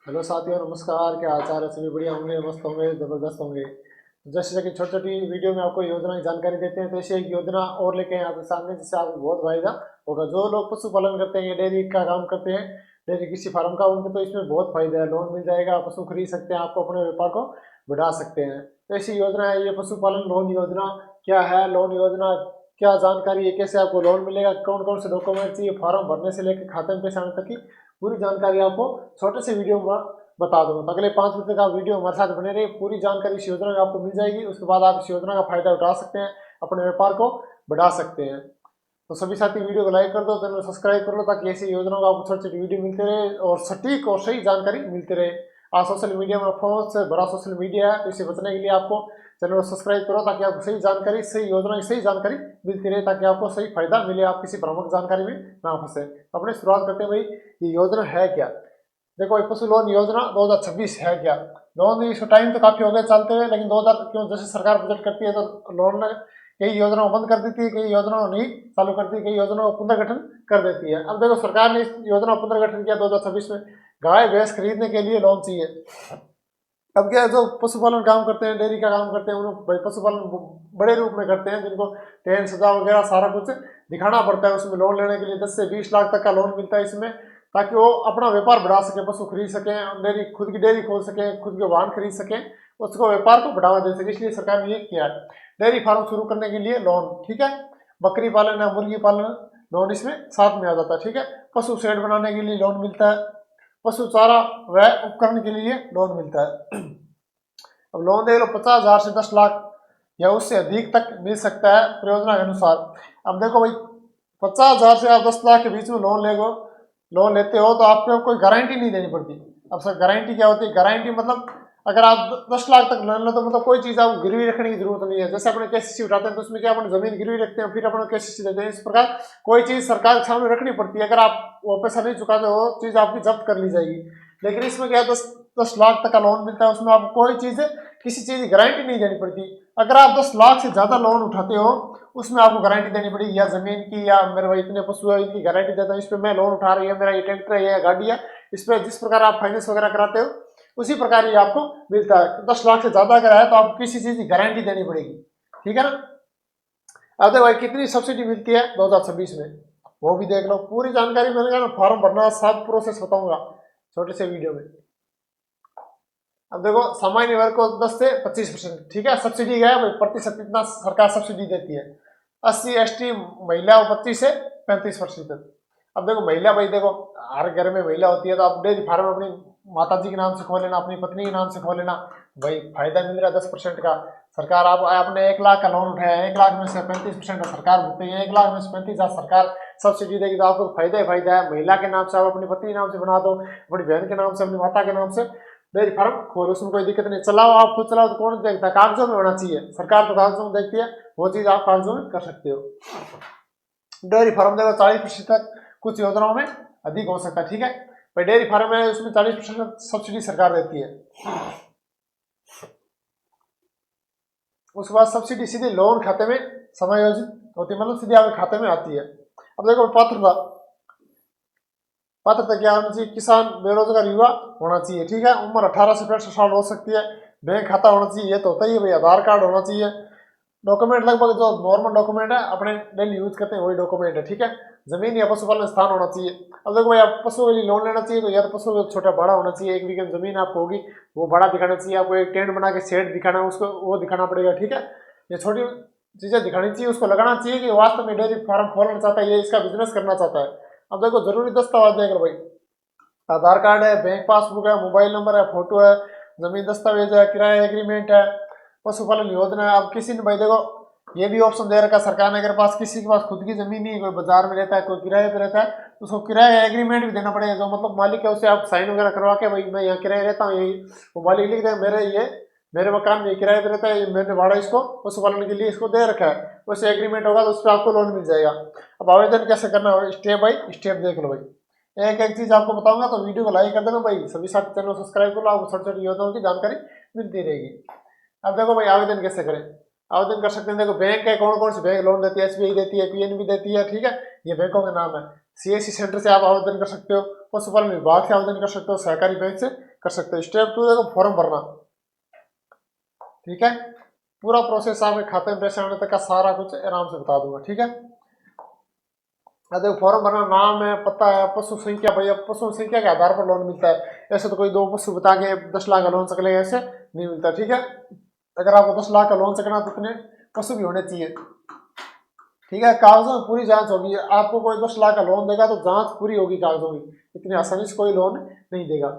Hello साथियों, नमस्कार। क्या हाल चाल है? सभी बढ़िया होंगे, मस्त होंगे, ज़बरदस्त होंगे। जैसे कि छोटी छोटी वीडियो में आपको योजना की जानकारी देते हैं, तो ऐसे एक योजना और लेके हैं आपके सामने, जिससे आपको बहुत फायदा होगा। जो लोग पशुपालन करते हैं या डेयरी का काम करते हैं, डेयरी किसी फार्म का, उनको तो इसमें बहुत फायदा है। लोन मिल जाएगा, पशु खरीद सकते हैं, आपको अपने व्यापार को बढ़ा सकते हैं। तो ऐसी योजना है ये पशुपालन लोन योजना। क्या है लोन योजना, क्या जानकारी है, कैसे आपको लोन मिलेगा, कौन कौन से डॉक्यूमेंट चाहिए, फॉर्म भरने से लेकर खाते में पैसे आने तक की पूरी जानकारी आपको छोटे से वीडियो में बता दूंगा। तो अगले 5 मिनट तक आप वीडियो हमारे साथ बने रहिए, पूरी जानकारी इस योजना में आपको मिल जाएगी। उसके बाद आप इस योजना का फायदा उठा सकते हैं, अपने व्यापार को बढ़ा सकते हैं। तो सभी साथी वीडियो को लाइक कर दो, चैनल सब्सक्राइब कर लो, ताकि ऐसी योजनाओं को आपको छोटी छोटी वीडियो मिलते रहे और सटीक और सही जानकारी मिलती रहे। आज सोशल मीडिया में फोन से बड़ा सोशल मीडिया है, तो इसे बचने के लिए आपको चैनल को सब्सक्राइब करो, ताकि आपको सही जानकारी, सही योजना की सही जानकारी मिलती रहे, ताकि आपको सही फायदा मिले, आप किसी भ्रामक जानकारी में ना फंसे। अपने शुरुआत करते हैं भाई, ये योजना है क्या। देखो, ये पशु लोन योजना 2026 है क्या। लोन इसको टाइम तो काफी हो गया चलते हुए, लेकिन 2000 क्यों, जैसे सरकार बजट करती है तो लोन कई योजनाओं को बंद कर देती है, कई योजनाओं नहीं चालू करती है, कई योजनाओं को पुनर्गठन कर देती है। अब देखो, सरकार ने इस योजना को पुनर्गठन किया 2026 में। गाय भैंस खरीदने के लिए लोन चाहिए। अब क्या है, जो पशुपालन काम करते हैं, डेयरी का काम करते हैं, उन्हें भाई पशुपालन बड़े रूप में करते हैं, जिनको टेन सजा वगैरह सारा कुछ दिखाना पड़ता है। उसमें लोन लेने के लिए 10 से 20 लाख तक का लोन मिलता है इसमें, ताकि वो अपना व्यापार बढ़ा सके, पशु खरीद सकें, डेयरी खुद की डेयरी खोल सकें, खुद के वाहन खरीद सकें, उसको व्यापार को बढ़ावा दे सके। इसलिए सरकार ने ये किया है, डेयरी फार्म शुरू करने के लिए लोन। ठीक है, बकरी पालन है, मुर्गी पालन, लोन इसमें साथ में आ जाता है। ठीक है, पशु शेड बनाने के लिए लोन मिलता है, पशु चारा व उपकरण के लिए लोन मिलता है। अब लोन देख लो, 50,000 से 10 लाख या उससे अधिक तक मिल सकता है परियोजना के अनुसार। अब देखो भाई, 50,000 से आप 10 लाख के बीच में लोन लेते हो, तो आपको कोई गारंटी नहीं देनी पड़ती। अब सर, गारंटी क्या होती है? गारंटी मतलब, अगर आप 10 लाख तक लोन लो, तो मतलब कोई चीज़ आपको गिरवी रखने की जरूरत नहीं है। जैसे अपने केसीसी उठाते हैं, तो उसमें क्या, अपने जमीन गिरवी रखते हैं, फिर अपने केसीसी देते हैं। इस प्रकार कोई चीज़ सरकार के सामने रखनी पड़ती है। अगर आप वो पैसा नहीं चुकाते हो, चीज़ आपकी जब्त कर ली जाएगी। लेकिन इसमें क्या है, 10 लाख तक का लोन मिलता है, उसमें आपको कोई चीज़, किसी चीज़ की गारंटी नहीं देनी पड़ती। अगर आप 10 लाख से ज़्यादा लोन उठाते हो, उसमें आपको गारंटी देनी पड़ेगी, या जमीन की, या मेरे भाई इतने पशु है इनकी गारंटी देता हूँ, इस पर मैं लोन उठा रही है, मेरा ये ट्रैक्टर है या गाड़ी है, इस पर जिस प्रकार आप फाइनेंस वगैरह कराते हो, उसी प्रकार ये आपको मिलता है। 10 लाख से ज़्यादा अगर है, तो आपको किसी चीज़ की गारंटी देनी पड़ेगी। ठीक है ना। अब देखो भाई, कितनी सब्सिडी मिलती है 2026 में, वो भी देख लो। पूरी जानकारी मिलेगा ना, फॉर्म भरना, सब प्रोसेस बताऊंगा छोटे से वीडियो में। अब देखो, सामान्य वर्ग को 10 से 25%, ठीक है, सब्सिडी है भाई, प्रतिशत इतना सरकार सब्सिडी देती है। 80 ST महिला 25 से 35% तक। अब देखो, महिला भाई देखो, हर घर में महिला होती है, तो आप डेयरी फार्म अपनी माता जी के नाम से खोल लेना, अपनी पत्नी के नाम से खोल लेना, भाई फायदा मिल रहा है 10% का। सरकार, आप आपने 1 लाख का लोन उठाया, 1 लाख में से 35% सरकार भरती है, 1 लाख में से 35,000 सरकार सब्सिडी देगी, तो आपको फायदा ही फायदा है। महिला के नाम से आप अपनी पत्नी के नाम से बना दो, अपनी बहन के नाम से, अपनी माता के नाम से डेयरी फार्म खोलो, उसमें कोई दिक्कत नहीं। चलाओ, आप खुद चलाओ, तो कौन देखता है? कागजों में होना चाहिए, सरकार तो कागजों में देखती है, वो चीज आप कागजों में कर सकते हो। डेयरी फार्म देखो, 40% तक कुछ योजनाओं में अधिक हो सकता है। ठीक है भाई, डेयरी फार्म में उसमें 40% सब्सिडी सरकार देती है। उसके बाद सब्सिडी सीधे लोन खाते में समायोजित होती है, मतलब सीधे आपके खाते में आती है। अब देखो, पात्रता क्या होनी चाहिए? किसान, बेरोजगार युवा होना चाहिए। ठीक है, उम्र 18 से 65 साल हो सकती है, बैंक खाता होना चाहिए, ये तो होता ही है भाई, आधार कार्ड होना चाहिए। डॉक्यूमेंट लगभग जो नॉर्मल डॉक्यूमेंट है, अपने डेली यूज करते हैं, वही डॉक्यूमेंट है। ठीक है, जमीन या पशुपालन स्थान होना चाहिए। अब देखो भाई, आप पशु के लिए लोन लेना चाहिए, तो या तो पशु छोटा बड़ा होना चाहिए, 1 बीघे जमीन आपको होगी, वो बड़ा दिखाना चाहिए आपको, एक टेंट बना के शेड दिखाना है उसको, वो दिखाना पड़ेगा। ठीक है, ये छोटी चीजें दिखानी चाहिए, उसको लगाना चाहिए कि वास्तव में डेयरी फार्म खोलना चाहता है, ये इसका बिजनेस करना चाहता है। अब देखो, जरूरी दस्तावेज देख लो भाई, आधार कार्ड है, बैंक पासबुक है, मोबाइल नंबर है, फोटो है, जमीन दस्तावेज है, किराया एग्रीमेंट है, पशुपालन योजना है। अब किसी ने भाई देखो, ये भी ऑप्शन दे रखा है सरकार ने, अगर पास किसी के पास खुद की जमीन नहीं, कोई बाजार में रहता है, कोई किराए पे रहता है, तो उसको किराया एग्रीमेंट भी देना पड़ेगा। जो मतलब मालिक है, उससे आप साइन वगैरह करवा के, भाई मैं यहाँ किराए रहता हूँ, यही वो मालिक लिख दे, मेरे मकान में किराए पे रहता है, मैंने भाड़ा इसको पशुपालन के लिए इसको दे रखा है, वैसे एग्रीमेंट होगा, तो उस पर आपको लोन मिल जाएगा। अब आवेदन कैसे करना है, स्टेप बाई स्टेप देख लो भाई, एक एक चीज आपको बताऊंगा, तो वीडियो को लाइक कर देना भाई, सभी साथ चैनल सब्सक्राइब कर लो, आपको छोटी छोटी योजनाओं की जानकारी मिलती रहेगी। अब देखो भाई, आवेदन कैसे करें। आवेदन कर सकते हैं, देखो बैंक है, कौन कौन सी बैंक लोन देती है, SBI देती है, PNB देती है। ठीक है, ये बैंकों के नाम है। CSC सेंटर से आप आवेदन कर सकते हो, पशुपालन विभाग से आवेदन कर सकते हो, सहकारी बैंक से कर सकते हो। स्टेप 2 देखो फॉर्म भरना, ठीक है। पूरा प्रोसेस आपके खाते में पैसे आने तक का सारा कुछ आराम से बता दूंगा, ठीक है। देखो फॉर्म भरना, नाम है, पता है, पशु संख्या, भैया पशु संख्या के आधार पर लोन मिलता है। ऐसे तो कोई 2 पशु बता के 10 लाख का लोन सकलेगा, ऐसे नहीं मिलता, ठीक है। अगर आपको 10 लाख का लोन सकना तो इतने पशु भी होने चाहिए, ठीक है। कागजों में पूरी जांच होगी। आपको कोई 10 लाख का लोन देगा तो जांच पूरी होगी कागजों की, इतनी आसानी से कोई लोन नहीं देगा,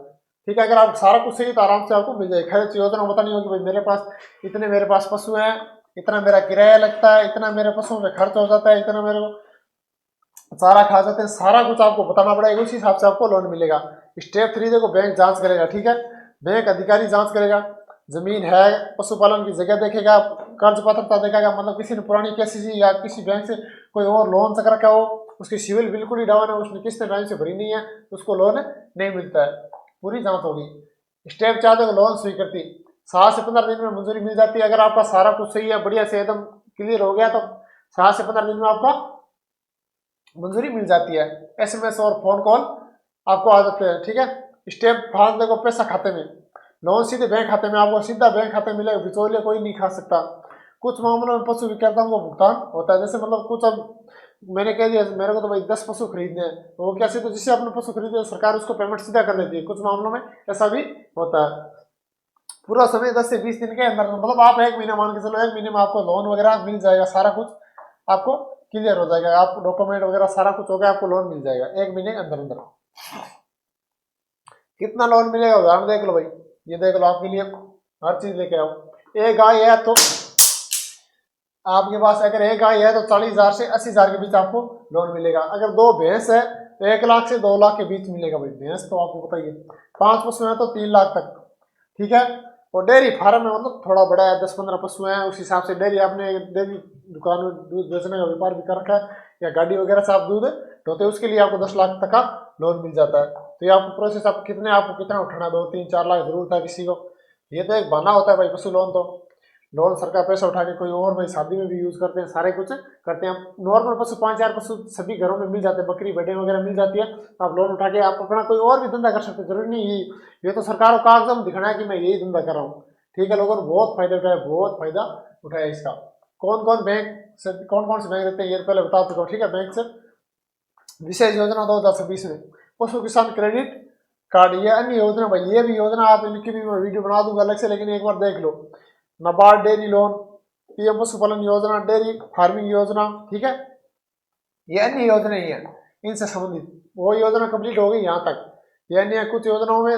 ठीक है। अगर आप सारा कुछ सही तो आराम से आपको मिल जाएगी। खर्च योजना बतानी होगी, भाई मेरे पास इतने, मेरे पास पशु हैं, इतना मेरा किराया लगता है, इतना मेरे पशुओं में खर्च हो जाता है, इतना मेरे को सारा खा जाते हैं, सारा कुछ आपको बताना पड़ेगा, उसी हिसाब से आपको लोन मिलेगा। स्टेप 3 देखो बैंक जांच करेगा, ठीक है। बैंक अधिकारी जांच करेगा, जमीन है, पशुपालन की जगह देखेगा, कर्ज पात्रता देखेगा, मतलब किसी ने पुरानी केसीसी या किसी बैंक से कोई और लोन तक रखा हो, उसकी सिविल बिल्कुल ही डाउन है, उसने किस्तें टाइम से भरी नहीं है, उसको लोन नहीं मिलता है, पूरी जांच होगी। स्टेप 4 देखो लोन स्वीकृति, 7 से 15 दिन में मंजूरी मिल जाती है। अगर आपका सारा कुछ सही है, बढ़िया से एकदम क्लियर हो गया तो 7 से 15 दिन में आपका मंजूरी मिल जाती है। SMS और फोन कॉल आपको आ जाते हैं, ठीक है। स्टेप 5 देखो पैसा खाते में, लोन सीधे बैंक खाते में, आपको सीधा बैंक खाते में मिलेगा, बिचौलिया कोई नहीं खा सकता। कुछ मामलों में पशु विक्रेताओं को भुगतान होता है, जैसे मतलब कुछ, अब मैंने कह दिया मेरे को तो भाई 10 पशु खरीदने हैं, तो वो कैसे, तो जिससे अपने पशु खरीदे सरकार उसको पेमेंट सीधा कर देती है। कुछ मामलों में ऐसा भी होता है। पूरा समय 10 से 20 दिन के अंदर, मतलब आप 1 महीना मान के चलो, 1 महीने में आपको लोन वगैरह मिल जाएगा, सारा कुछ आपको क्लियर हो जाएगा, आप डॉक्यूमेंट वगैरह सारा कुछ हो गया, आपको लोन मिल जाएगा 1 महीने के अंदर अंदर। कितना लोन मिलेगा उदाहरण देख लो भाई, ये देख लो, आपके लिए हर चीज लेके आओ। एक गाय है तो आपके पास, अगर एक गाय है तो 40,000 से 80,000 के बीच आपको लोन मिलेगा। अगर 2 भैंस है तो 1 लाख से 2 लाख के बीच मिलेगा भाई, भैंस तो आपको बताइए। 5 पशु है तो 3 लाख तक, ठीक है। और डेयरी फार्म है, मतलब थोड़ा बड़ा है, 10-15 पशु हैं, उस हिसाब से डेयरी, आपने डेयरी दुकान में दूध बेचने का व्यापार भी कर रखा है, या गाड़ी वगैरह से आप दूध ढोते, उसके लिए आपको 10 लाख तक का लोन मिल जाता है। तो ये आपको प्रोसेस, आप कितने, आपको कितना उठाना, 2-3-4 लाख जरूर था किसी को, ये तो एक बहाना होता है भाई पशु लोन। तो लोन सरकार पैसा उठा के कोई और भाई शादी में भी यूज करते हैं, सारे कुछ करते हैं। नॉर्मल पशु 5-4 पशु सभी घरों में मिल जाते हैं, बकरी भेड़ें वगैरह मिल जाती है, तो आप लोन उठा के आप अपना कोई और भी धंधा कर सकते हैं, जरूरी नहीं ये तो सरकार को कागज में दिखाना है कि मैं यही धंधा कर रहा हूँ, ठीक है। लोगों ने बहुत फायदा उठाया, बहुत फायदा उठाया इसका। कौन कौन बैंक से, कौन कौन से बैंक देते हैं ये पहले बता चुका हूँ, ठीक है। बैंक से विशेष योजना 2026 में पशु किसान क्रेडिट कार्ड, ये अन्य योजना भाई, ये भी योजना आप इनकी भी मैं वीडियो बना दूंगा अलग से, लेकिन एक बार देख लो। नाबार्ड डेयरी लोन, पीएम पशुपालन योजना, डेयरी फार्मिंग योजना, ठीक है। ये अन्य योजना ही है इनसे संबंधित, वो योजना कंप्लीट हो गई यहाँ तक। ये अन्य कुछ योजनाओं में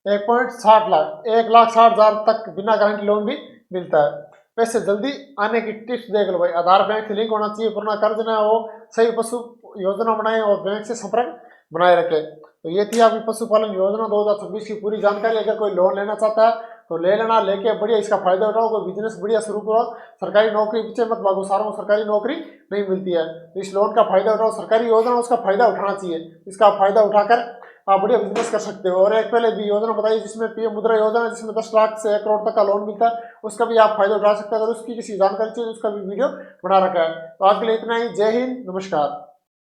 1.60 लाख 1,60,000 तक बिना गारंटी लोन भी मिलता है। पैसे जल्दी आने की टिप्स देख लो भाई, आधार बैंक से लिंक होना चाहिए, पुराना कर्ज ना हो, सही पशु योजना बनाए और बैंक से संपर्क बनाए रखे। तो ये थी आपकी पशुपालन योजना 2026 की पूरी जानकारी। अगर कोई लोन लेना चाहता है तो ले लेना, लेके बढ़िया इसका फायदा उठाओ, कोई बिजनेस बढ़िया शुरू करो, सरकारी नौकरी पीछे मत भागो, सारों को सरकारी नौकरी नहीं मिलती है, तो इस लोन का फायदा उठाओ, सरकारी योजना उसका फायदा उठाना चाहिए, इसका फायदा उठाकर आप बढ़िया बिजनेस कर सकते हो। और एक पहले भी योजना बताई जिसमें पीएम मुद्रा योजना, जिसमें 10 लाख से 1 करोड़ तक का लोन मिलता है, उसका भी आप फायदा उठा सकते हैं। अगर उसकी किसी जानकारी चाहिए उसका भी वीडियो बना रखा है। तो आज के लिए इतना ही, जय हिंद, नमस्कार।